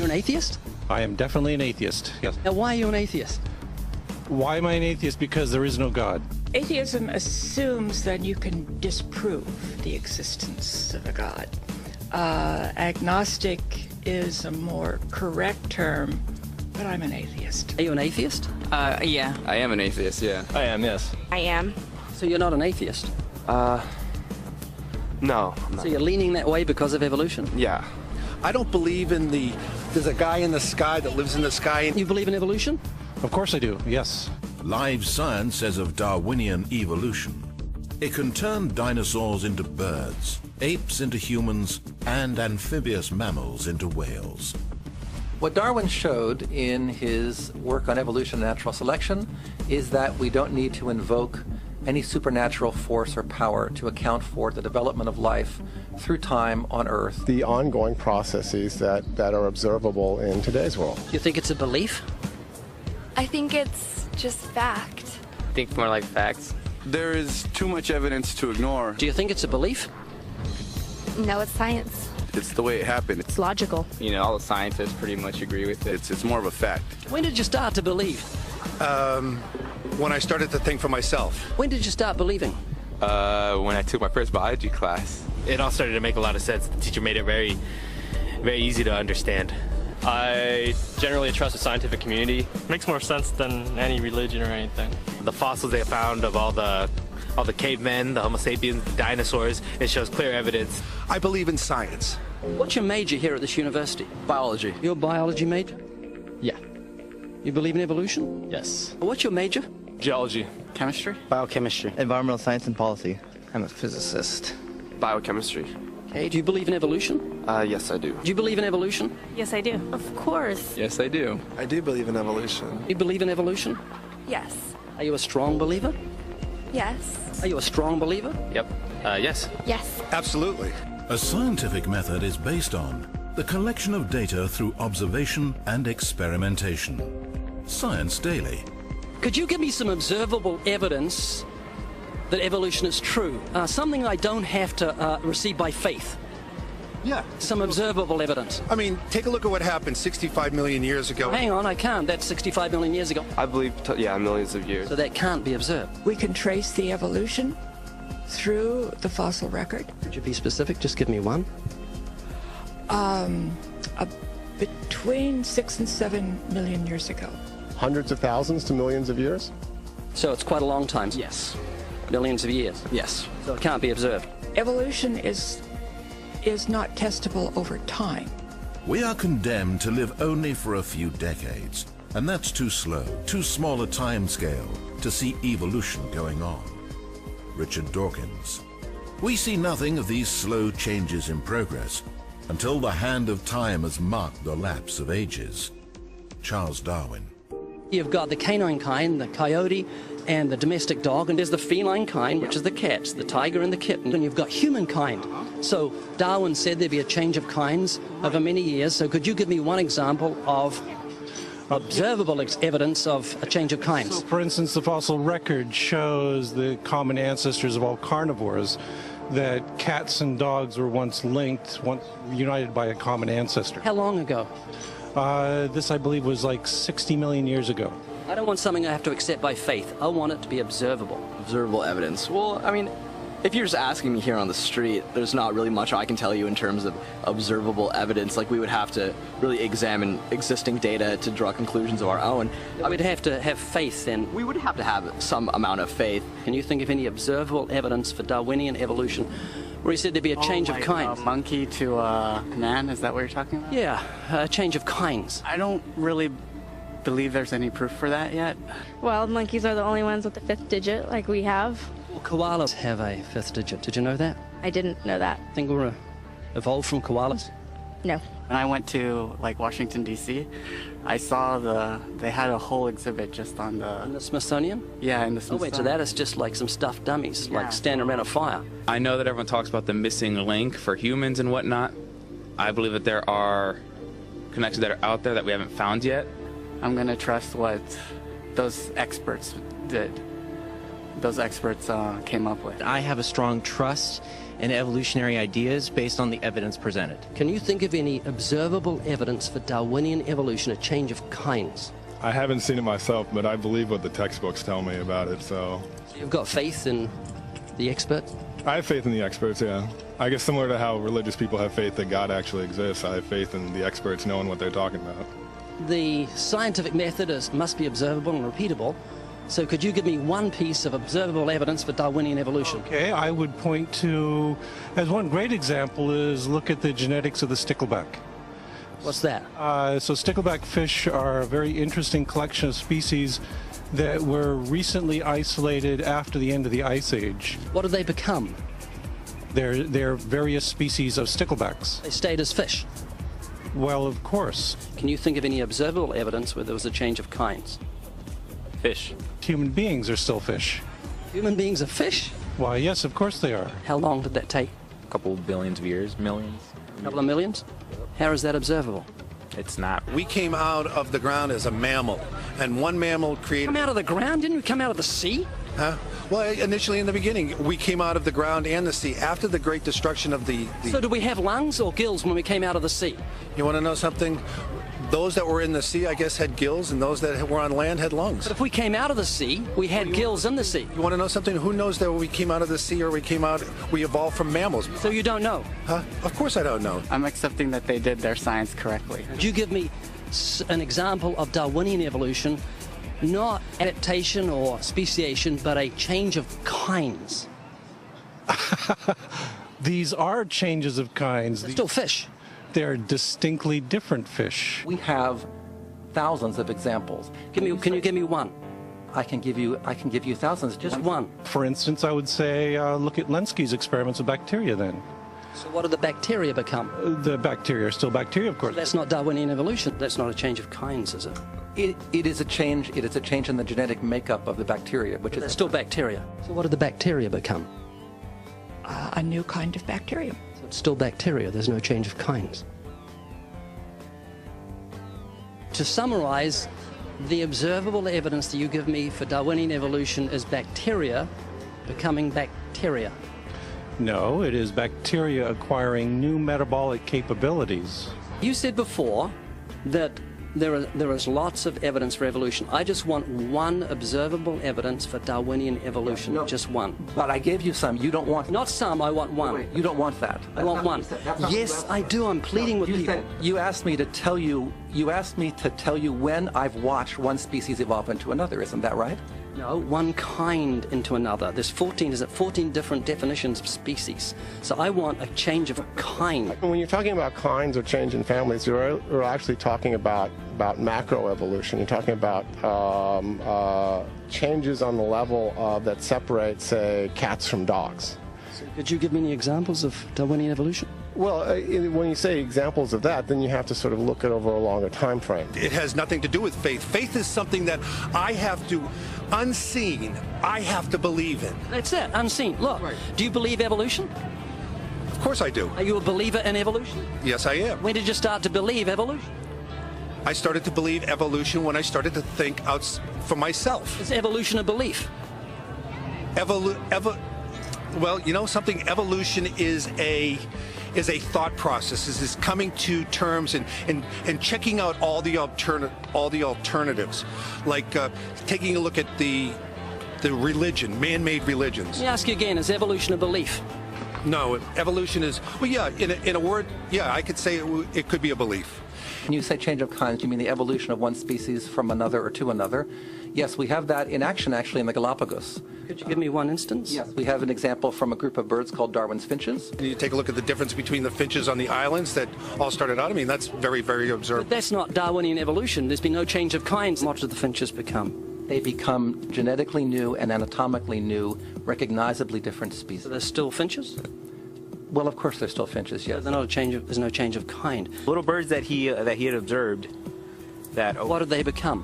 an atheist? I am definitely an atheist, yes. Now, why are you an atheist? Why am I an atheist? Because there is no God. Atheism assumes that you can disprove the existence of a God. Agnostic is a more correct term, but I'm an atheist. Are you an atheist? Yeah. I am an atheist, yeah. I am, yes. I am. So you're not an atheist? No, I'm not. So you're leaning that way because of evolution? Yeah. I don't believe in there's a guy in the sky that lives in the sky. You believe in evolution? Of course I do, yes. Live science says of Darwinian evolution, it can turn dinosaurs into birds, apes into humans, and amphibious mammals into whales. What Darwin showed in his work on evolution and natural selection is that we don't need to invoke any supernatural force or power to account for the development of life through time on Earth. The ongoing processes that are observable in today's world. Do you think it's a belief? I think it's just fact. I think more like facts. There is too much evidence to ignore. Do you think it's a belief? No, it's science. It's the way it happened. It's logical. You know, all the scientists pretty much agree with it. It's more of a fact. When did you start to believe? When I started to think for myself. When did you start believing? When I took my first biology class. It all started to make a lot of sense. The teacher made it very, very easy to understand. I generally trust the scientific community. Makes more sense than any religion or anything. The fossils they found of all the cavemen, the Homo sapiens, the dinosaurs, it shows clear evidence. I believe in science. What's your major here at this university? Biology. Your biology major? Yeah. You believe in evolution? Yes. What's your major? Geology. Chemistry? Biochemistry. Environmental science and policy. I'm a physicist. Biochemistry. Okay, do you believe in evolution? Yes, I do. Do you believe in evolution? Yes, I do. Of course. Yes, I do. I do believe in evolution. You believe in evolution? Yes. Are you a strong believer? Yes. Are you a strong believer? Yep. Yes. Yes. Absolutely. A scientific method is based on the collection of data through observation and experimentation. Science Daily. Could you give me some observable evidence that evolution is true? Something I don't have to receive by faith. Yeah. Some observable evidence. I mean, take a look at what happened 65 million years ago. Hang on, I can't. That's 65 million years ago. I believe, millions of years. So that can't be observed. We can trace the evolution through the fossil record. Could you be specific? Just give me one. Between 6 and 7 million years ago. Hundreds of thousands to millions of years? So it's quite a long time. Yes. Millions of years. Yes. So it can't be observed. Evolution is not testable over time. We are condemned to live only for a few decades, and that's too slow, too small a time scale to see evolution going on. Richard Dawkins. We see nothing of these slow changes in progress until the hand of time has marked the lapse of ages. Charles Darwin. You've got the canine kind, the coyote, and the domestic dog, and there's the feline kind, which is the cats, the tiger and the kitten, and you've got humankind. So Darwin said there'd be a change of kinds over many years, so could you give me one example of observable evidence of a change of kinds? So, for instance, the fossil record shows the common ancestors of all carnivores, that cats and dogs were once linked, once united by a common ancestor. How long ago? This, I believe, was like 60 million years ago. I don't want something I have to accept by faith. I want it to be observable. Observable evidence. Well, I mean, if you're just asking me here on the street, there's not really much I can tell you in terms of observable evidence. Like, we would have to really examine existing data to draw conclusions of our own. I would have to have faith then. We would have to have some amount of faith. Can you think of any observable evidence for Darwinian evolution where he said there'd be a change of kinds? Monkey to man, is that what you're talking about? Yeah, a change of kinds. I don't really believe there's any proof for that yet. Well, monkeys are the only ones with the 5th digit, like we have. Well, koalas have a 5th digit. Did you know that? I didn't know that. Think we're evolved from koalas? No. When I went to, like, Washington, D.C., I saw they had a whole exhibit just on In the Smithsonian? Yeah, in the Oh, Smithsonian. wait, so that is just like some stuffed dummies, like standing around a fire. I know that everyone talks about the missing link for humans and whatnot. I believe that there are connections that are out there that we haven't found yet. I'm going to trust what those experts did. those experts came up with. I have a strong trust in evolutionary ideas based on the evidence presented. Can you think of any observable evidence for Darwinian evolution, a change of kinds? I haven't seen it myself, but I believe what the textbooks tell me about it, so... So you've got faith in the experts? I have faith in the experts, yeah. I guess similar to how religious people have faith that God actually exists, I have faith in the experts knowing what they're talking about. The scientific method must be observable and repeatable. So could you give me one piece of observable evidence for Darwinian evolution? Okay, I would point to, as one great example is look at the genetics of the stickleback. What's that? So stickleback fish are a very interesting collection of species that were recently isolated after the end of the Ice Age. What did they become? They're various species of sticklebacks. They stayed as fish? Well, of course. Can you think of any observable evidence where there was a change of kinds? Fish. Human beings are still fish. Human beings are fish? Why, yes, of course they are. How long did that take? A couple billions of years, millions. A couple of millions? How is that observable? It's not. We came out of the ground as a mammal, and one mammal created... Come out of the ground? Didn't we come out of the sea? Huh? Well, initially in the beginning, we came out of the ground and the sea. After the great destruction of the... So did we have lungs or gills when we came out of the sea? You want to know something? Those that were in the sea, I guess, had gills, and those that were on land had lungs. But if we came out of the sea, we had gills in the sea. You want to know something? Who knows that we came out of the sea or we evolved from mammals? So you don't know? Huh? Of course I don't know. I'm accepting that they did their science correctly. Could you give me an example of Darwinian evolution, not adaptation or speciation, but a change of kinds? These are changes of kinds. They're still fish. They're distinctly different fish. We have thousands of examples. Can you give me one? I can give you thousands. Just one. For instance, I would say look at Lenski's experiments with bacteria then. So what do the bacteria become? The bacteria are still bacteria, of course. That's not Darwinian evolution. That's not a change of kinds, is it? It is a change. It is a change in the genetic makeup of the bacteria, which is... They're still bacteria. So what do the bacteria become? A new kind of bacterium. So it's still bacteria. There's no change of kinds. To summarize, the observable evidence that you give me for Darwinian evolution is bacteria becoming bacteria. No, it is bacteria acquiring new metabolic capabilities. You said before that there is lots of evidence for evolution. I just want one observable evidence for Darwinian evolution, just one. But I gave you some. You don't want... Not some, I want one. Wait, you don't want that. I want one. Yes, I do. I'm pleading with people. You asked me to tell you when I've watched one species evolve into another. Isn't that right? No, one kind into another. There's 14 different definitions of species. So I want a change of kind. When you're talking about kinds or change in families, you're actually talking about macroevolution. You're talking about changes on the level that separate, say, cats from dogs. So could you give me any examples of Darwinian evolution? Well, when you say examples of that, then you have to sort of look at over a longer time frame. It has nothing to do with faith. Faith is something that I have to, unseen, I have to believe in. That's it, unseen. Look, do you believe evolution? Of course I do. Are you a believer in evolution? Yes, I am. When did you start to believe evolution? I started to believe evolution when I started to think out for myself. Is evolution a belief? Well, you know something? Evolution is a thought process. Is coming to terms and checking out all the alternatives, like taking a look at the religion, man-made religions. Let me ask you again: is evolution a belief? No, evolution is, well, yeah. In a word, yeah, I could say it could be a belief. When you say change of kinds, you mean the evolution of one species from another or to another? Yes, we have that in action, actually, in the Galapagos. Could you give me one instance? Yes, we have an example from a group of birds called Darwin's finches. You take a look at the difference between the finches on the islands that all started out. I mean, that's very, very observable. But that's not Darwinian evolution. There's been no change of kinds. What do the finches become? They become genetically new and anatomically new, recognizably different species. So they're still finches? Well, of course, they're still finches. Yes. There's no change of kind. Little birds that he had observed. What did they become?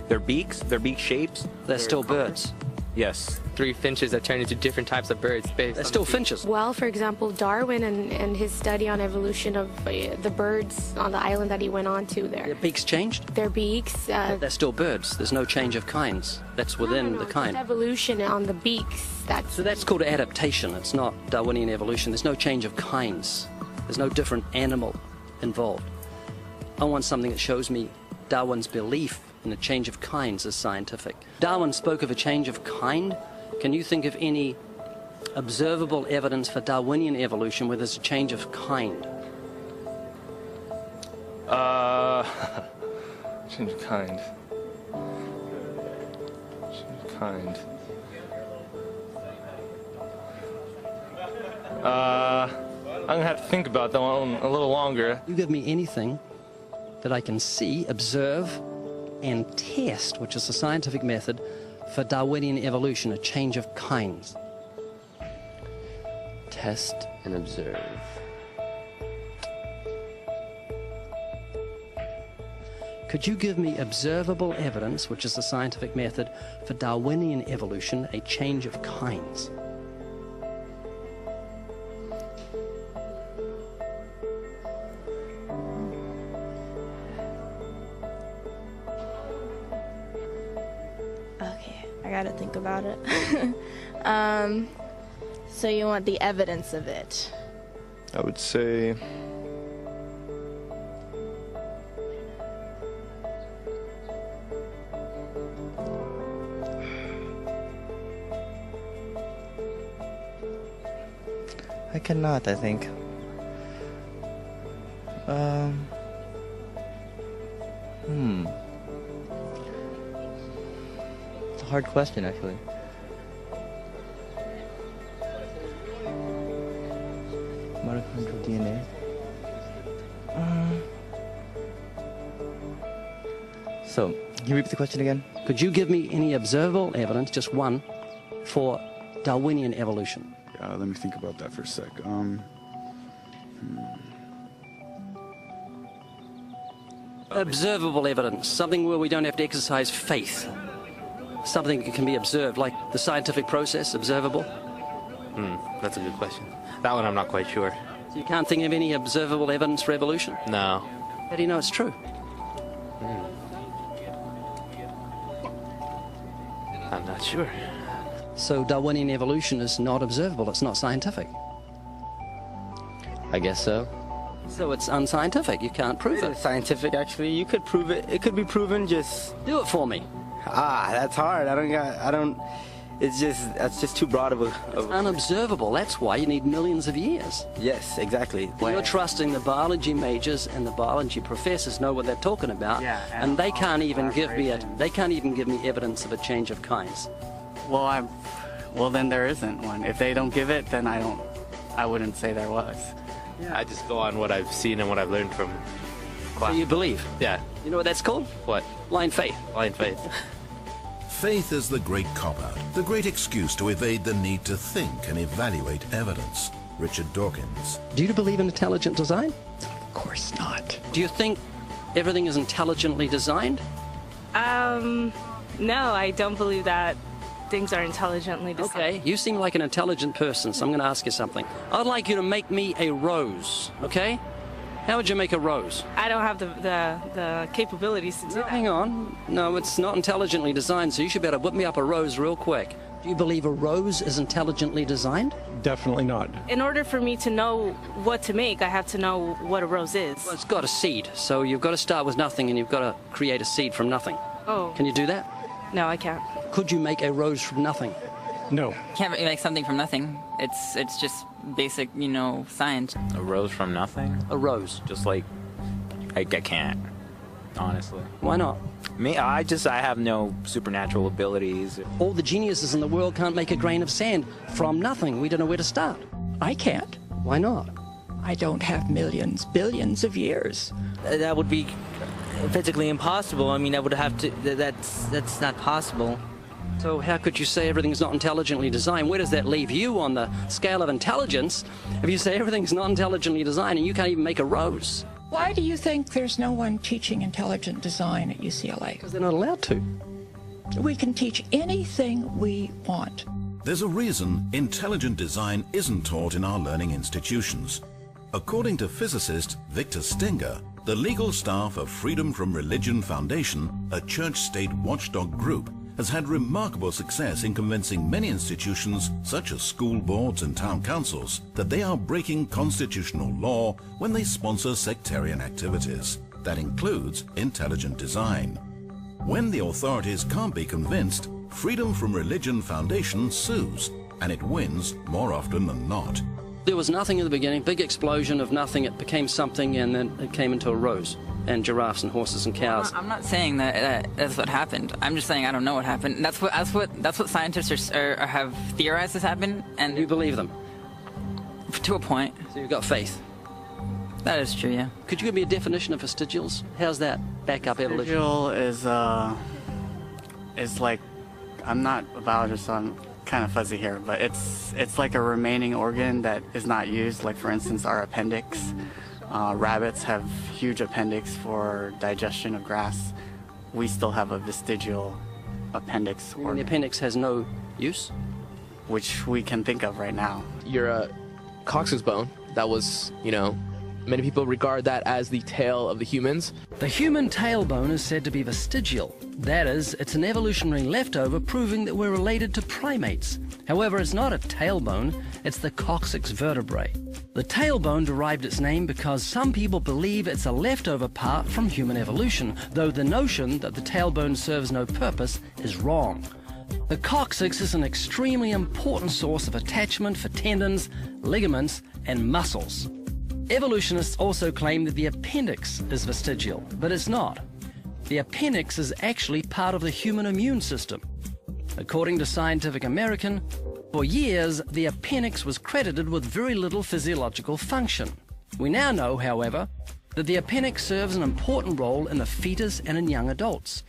Their beak shapes. They're still birds. Yes. 3 finches that turn into different types of birds. They're still finches. Well, for example, Darwin and his study on evolution of the birds on the island that he went on to there. Their beaks changed? Their beaks. They're still birds. There's no change of kinds. That's within the kind. Evolution on the beaks. So that's called adaptation. It's not Darwinian evolution. There's no change of kinds. There's no different animal involved. I want something that shows me Darwin's belief in a change of kinds is scientific. Darwin spoke of a change of kind. Can you think of any observable evidence for Darwinian evolution where there's a change of kind? Change of kind. Change of kind. I'm gonna have to think about that one a little longer. You give me anything that I can see, observe, and test, which is the scientific method for Darwinian evolution, a change of kinds. Test and observe. Could you give me observable evidence, which is the scientific method for Darwinian evolution, a change of kinds? Okay, I gotta think about it. So you want the evidence of it? I would say I cannot, I think. It's a hard question, actually. Mitochondrial DNA. So, can you repeat the question again? Could you give me any observable evidence, just one, for Darwinian evolution? Let me think about that for a sec. Observable evidence, something where we don't have to exercise faith. Something that can be observed, like the scientific process, observable. That's a good question. That one I'm not quite sure. So you can't think of any observable evidence for evolution? No. How do you know it's true? I'm not sure. So Darwinian evolution is not observable, it's not scientific. I guess so. So it's unscientific, you can't prove it. It's scientific, actually. You could prove it. It could be proven, just... Do it for me. That's hard. That's just too broad of a... It's unobservable, that's why you need millions of years. Yes, exactly. You're trusting the biology majors and the biology professors know what they're talking about, and they can't even give me evidence of a change of kinds. Well, then there isn't one. If they don't give it, then I wouldn't say there was. Yeah. I just go on what I've seen and what I've learned from class. So you believe? Yeah. You know what that's called? What? Blind faith. Blind faith. Faith is the great cop-out, the great excuse to evade the need to think and evaluate evidence. Richard Dawkins. Do you believe in intelligent design? Of course not. Do you think everything is intelligently designed? No, I don't believe that things are intelligently designed. Okay, you seem like an intelligent person, so I'm going to ask you something. I'd like you to make me a rose, okay? How would you make a rose? I don't have the capabilities to do that. Hang on. No, it's not intelligently designed, so you should be able to whip me up a rose real quick. Do you believe a rose is intelligently designed? Definitely not. In order for me to know what to make, I have to know what a rose is. Well, it's got a seed, so you've got to start with nothing and you've got to create a seed from nothing. Oh. Can you do that? No, I can't. Could you make a rose from nothing? No. Can't make something from nothing. It's just basic, science. A rose from nothing? A rose. Just like, I can't, honestly. Why not? Me, I have no supernatural abilities. All the geniuses in the world can't make a grain of sand from nothing. We don't know where to start. I can't. Why not? I don't have millions, billions of years. That would be physically impossible. I mean, I would have to... That's not possible. So how could you say everything's not intelligently designed? Where does that leave you on the scale of intelligence if you say everything's not intelligently designed and you can't even make a rose? Why do you think there's no one teaching intelligent design at UCLA? Because they're not allowed to. We can teach anything we want. There's a reason intelligent design isn't taught in our learning institutions. According to physicist Victor Stenger, the legal staff of Freedom from Religion Foundation, a church-state watchdog group, has had remarkable success in convincing many institutions, such as school boards and town councils, that they are breaking constitutional law when they sponsor sectarian activities. That includes intelligent design. When the authorities can't be convinced, Freedom from Religion Foundation sues, and it wins more often than not. There was nothing in the beginning, big explosion of nothing, it became something, and then it came into a rose, and giraffes and horses and cows. I'm not saying that that's what happened. I'm just saying I don't know what happened. That's what scientists have theorized has happened, and you believe them? To a point. So you've got faith? That is true, yeah. Could you give me a definition of vestigials? How's that back up evolution? Vestigial is like, I'm not a biologist, so I'm kind of fuzzy here, but it's like a remaining organ that is not used. Like, for instance, our appendix. Rabbits have huge appendix for digestion of grass. We still have a vestigial appendix organ. The appendix has no use? Which we can think of right now. Your coccyx bone, that was, many people regard that as the tail of the humans. The human tailbone is said to be vestigial. That is, it's an evolutionary leftover proving that we're related to primates. However, it's not a tailbone, it's the coccyx vertebrae. The tailbone derived its name because some people believe it's a leftover part from human evolution, though the notion that the tailbone serves no purpose is wrong. The coccyx is an extremely important source of attachment for tendons, ligaments, and muscles. Evolutionists also claim that the appendix is vestigial, but it's not. The appendix is actually part of the human immune system. According to Scientific American, for years the appendix was credited with very little physiological function. We now know, however, that the appendix serves an important role in the fetus and in young adults.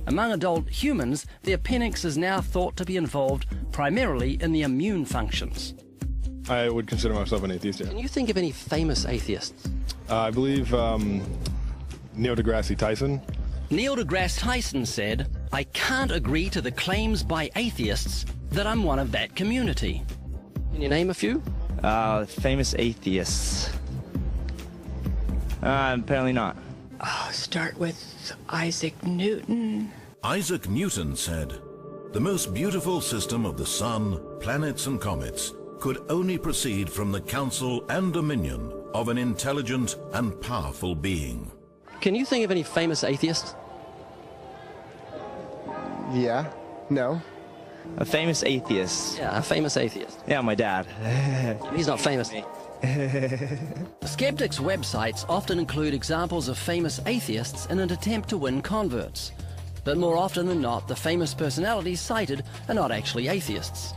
Among adult humans, the appendix is now thought to be involved primarily in the immune functions. I would consider myself an atheist, yeah. Can you think of any famous atheists? I believe Neil deGrasse Tyson. Neil deGrasse Tyson said, "I can't agree to the claims by atheists that I'm one of that community." Can you name a few? Famous atheists. Apparently not. Start with Isaac Newton. Isaac Newton said, "The most beautiful system of the sun, planets and comets could only proceed from the counsel and dominion of an intelligent and powerful being." Can you think of any famous atheists? Yeah. No. A famous atheist. Yeah, a famous atheist. Yeah, my dad. He's not famous. Skeptics' websites often include examples of famous atheists in an attempt to win converts. But more often than not, the famous personalities cited are not actually atheists.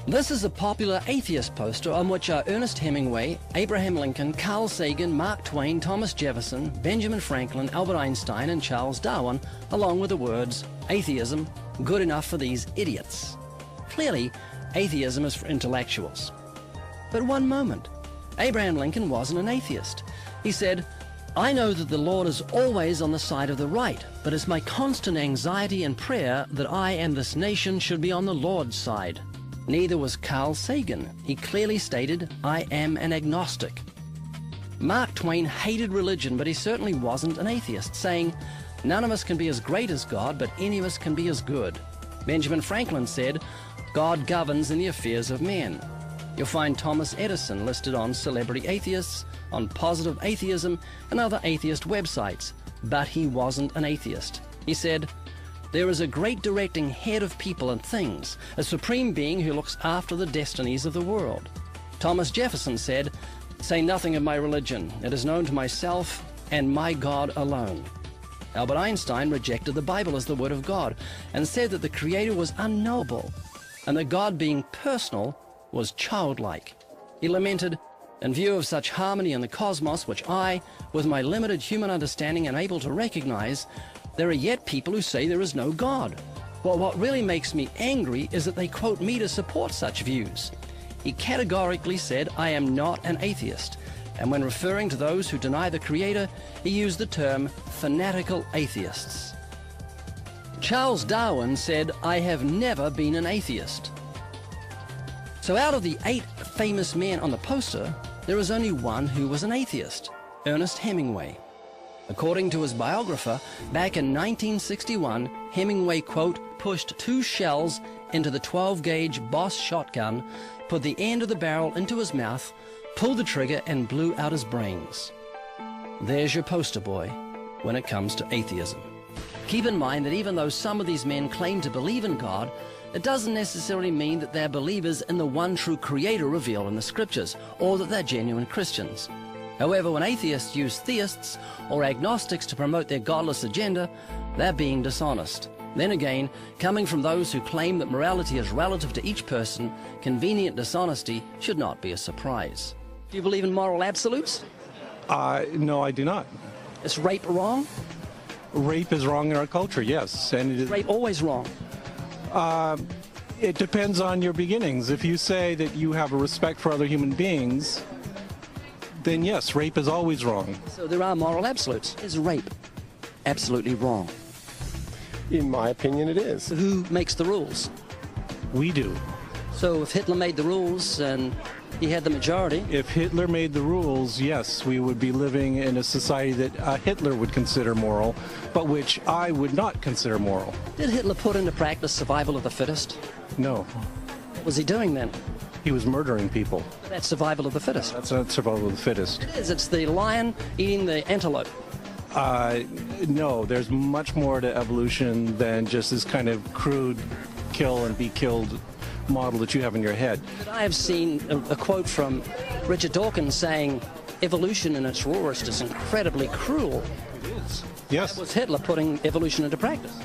This is a popular atheist poster on which are Ernest Hemingway, Abraham Lincoln, Carl Sagan, Mark Twain, Thomas Jefferson, Benjamin Franklin, Albert Einstein, and Charles Darwin, along with the words, "Atheism, good enough for these idiots." Clearly, atheism is for intellectuals. But one moment, Abraham Lincoln wasn't an atheist. He said, "I know that the Lord is always on the side of the right, but it's my constant anxiety and prayer that I and this nation should be on the Lord's side." Neither was Carl Sagan. He clearly stated, "I am an agnostic." Mark Twain hated religion, but he certainly wasn't an atheist, saying, "None of us can be as great as God, but any of us can be as good." Benjamin Franklin said, "God governs in the affairs of men." You'll find Thomas Edison listed on Celebrity Atheists, on Positive Atheism, and other atheist websites, but he wasn't an atheist. He said, "There is a great directing head of people and things, a supreme being who looks after the destinies of the world." Thomas Jefferson said, "Say nothing of my religion. It is known to myself and my God alone." Albert Einstein rejected the Bible as the Word of God and said that the Creator was unknowable and that God, being personal, was childlike. He lamented, "In view of such harmony in the cosmos, which I, with my limited human understanding, am able to recognize, there are yet people who say there is no God. Well, what really makes me angry is that they quote me to support such views." He categorically said, "I am not an atheist," and when referring to those who deny the Creator, he used the term fanatical atheists. Charles Darwin said, "I have never been an atheist." So out of the 8 famous men on the poster, there is only one who was an atheist, Ernest Hemingway. According to his biographer, back in 1961, Hemingway, quote, pushed 2 shells into the 12-gauge Boss shotgun, put the end of the barrel into his mouth, pulled the trigger, and blew out his brains. There's your poster boy when it comes to atheism. Keep in mind that even though some of these men claim to believe in God, it doesn't necessarily mean that they're believers in the one true creator revealed in the scriptures, or that they're genuine Christians. However, when atheists use theists or agnostics to promote their godless agenda, they're being dishonest. Then again, coming from those who claim that morality is relative to each person, convenient dishonesty should not be a surprise. Do you believe in moral absolutes? No, I do not. Is rape wrong? Rape is wrong in our culture, yes. And it is rape always wrong? It depends on your beginnings. If you say that you have a respect for other human beings, then yes, rape is always wrong. So there are moral absolutes. Is rape absolutely wrong? In my opinion, it is. Who makes the rules? We do. So if Hitler made the rules and he had the majority... If Hitler made the rules, yes, we would be living in a society that Hitler would consider moral, but which I would not consider moral. Did Hitler put into practice survival of the fittest? No. What was he doing then? He was murdering people. That's survival of the fittest. That's not survival of the fittest. It is. It's the lion eating the antelope. No, there's much more to evolution than just this kind of crude kill and be killed model that you have in your head. I have seen a quote from Richard Dawkins saying, "Evolution in its rawest is incredibly cruel." Yes. That was Hitler putting evolution into practice.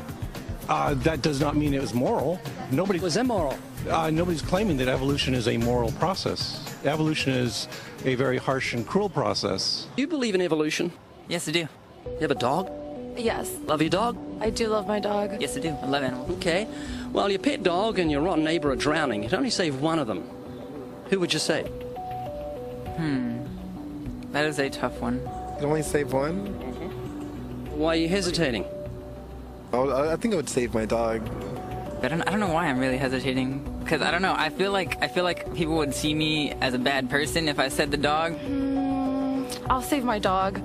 That does not mean it was moral. Nobody was immoral. Nobody's claiming that evolution is a moral process. Evolution is a very harsh and cruel process. Do you believe in evolution? Yes, I do. You have a dog? Yes. Love your dog? I do love my dog. Yes, I do. I love animals. Okay. Well, your pet dog and your rotten neighbor are drowning. You'd only save one of them. Who would you save? That is a tough one. You only save one? Why are you hesitating? Oh, I think I would save my dog. I don't know why I'm really hesitating. Because I don't know. I feel like people would see me as a bad person if I said the dog. I'll save my dog.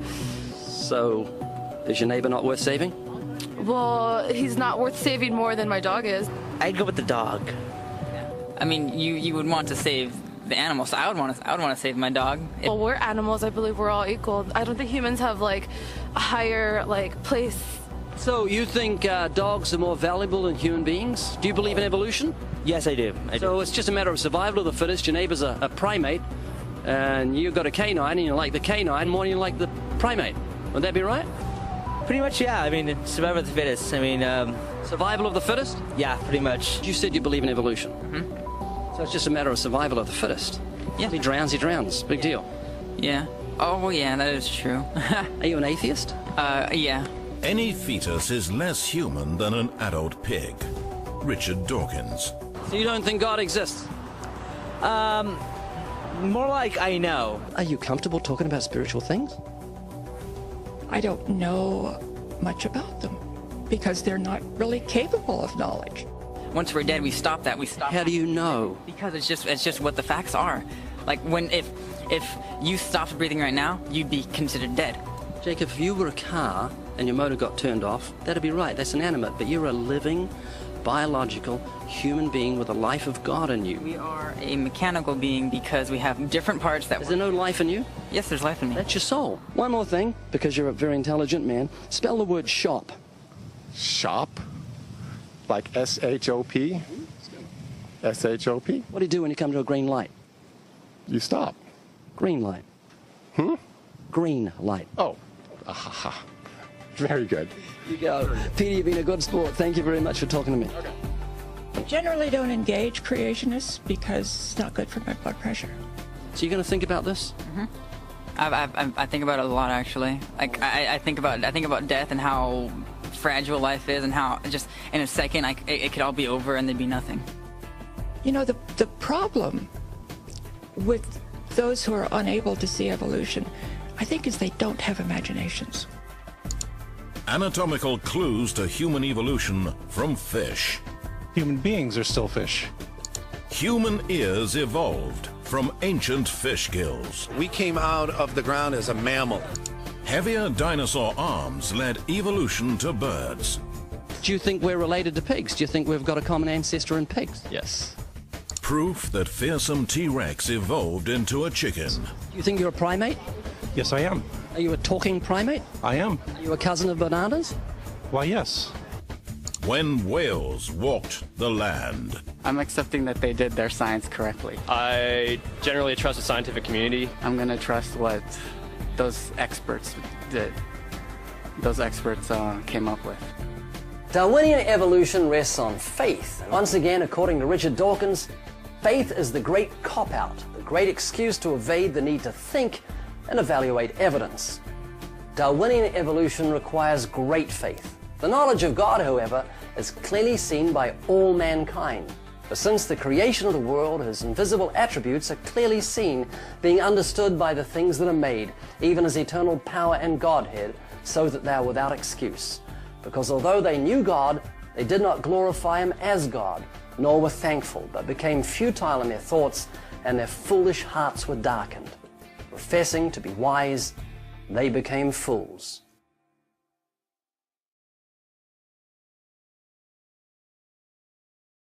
So, is your neighbor not worth saving? Well, he's not worth saving more than my dog is. I'd go with the dog. I mean, you would want to save the animal, so I would want to save my dog. Well, we're animals. I believe we're all equal. I don't think humans have like a higher place. So you think dogs are more valuable than human beings? Do you believe in evolution? Yes, I do. So it's just a matter of survival of the fittest. Your neighbor's a primate, and you've got a canine, and you like the canine more than you like the primate. Would that be right? Pretty much, yeah. I mean, survival of the fittest. I mean, survival of the fittest? Yeah, pretty much. You said you believe in evolution. So it's just a matter of survival of the fittest. Yeah. If he drowns, he drowns. Big deal. Yeah. Oh, well, yeah, that is true. Are you an atheist? Yeah. Any fetus is less human than an adult pig. Richard Dawkins. So you don't think God exists? More like I know. Are you comfortable talking about spiritual things? I don't know much about them because they're not really capable of knowledge. Once we're dead, we stop that. We stop. How do you know? Because it's just what the facts are. Like if you stopped breathing right now, you'd be considered dead. Jacob, if you were a car and your motor got turned off, that'd be right. That's inanimate. But you're a living, biological human being with a life of God in you. We are a mechanical being because we have different parts that... Is there no life in you? Yes, there's life in me. That's your soul. One more thing, because you're a very intelligent man. Spell the word shop. Shop? Like S-H-O-P? S-H-O-P? What do you do when you come to a green light? You stop. Green light. Green light. Oh. Very good. You go. Peter, you've been a good sport. Thank you very much for talking to me. Okay. I generally don't engage creationists because it's not good for my blood pressure. So you're going to think about this? I think about it a lot, actually. Like I think about death and how fragile life is, and how just in a second it could all be over and there'd be nothing. You know, the problem with those who are unable to see evolution, I think, is they don't have imaginations. Anatomical clues to human evolution from fish. Human beings are still fish. Human ears evolved from ancient fish gills. We came out of the ground as a mammal. Heavier dinosaur arms led evolution to birds. Do you think we're related to pigs? Do you think we've got a common ancestor in pigs? Yes. Proof that fearsome T-Rex evolved into a chicken. Do you think you're a primate? Yes, I am. Are you a talking primate? I am. Are you a cousin of bananas? Why, yes. When whales walked the land. I'm accepting that they did their science correctly. I generally trust the scientific community. I'm going to trust what those experts did. Those experts came up with. Darwinian evolution rests on faith. And once again, according to Richard Dawkins, faith is the great cop-out, the great excuse to evade the need to think and evaluate evidence. Darwinian evolution requires great faith. The knowledge of God, however, is clearly seen by all mankind. For since the creation of the world, his invisible attributes are clearly seen, being understood by the things that are made, even as eternal power and Godhead, so that they are without excuse. Because although they knew God, they did not glorify him as God, nor were thankful, but became futile in their thoughts, and their foolish hearts were darkened. Professing to be wise, they became fools.